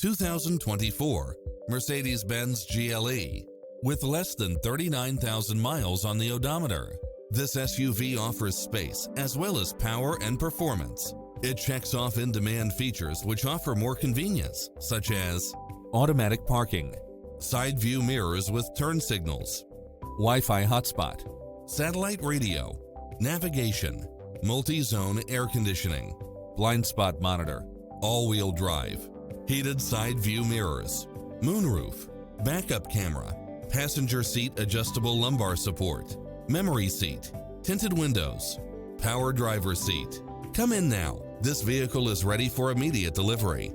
2024 Mercedes-Benz GLE. With less than 39,000 miles on the odometer, this SUV offers space as well as power and performance. It checks off in-demand features which offer more convenience, such as automatic parking, side view mirrors with turn signals, Wi-Fi hotspot, satellite radio, navigation, multi-zone air conditioning, blind spot monitor, all-wheel drive, heated side view mirrors, moonroof, backup camera, passenger seat adjustable lumbar support, memory seat, tinted windows, power driver seat. Come in now. This vehicle is ready for immediate delivery.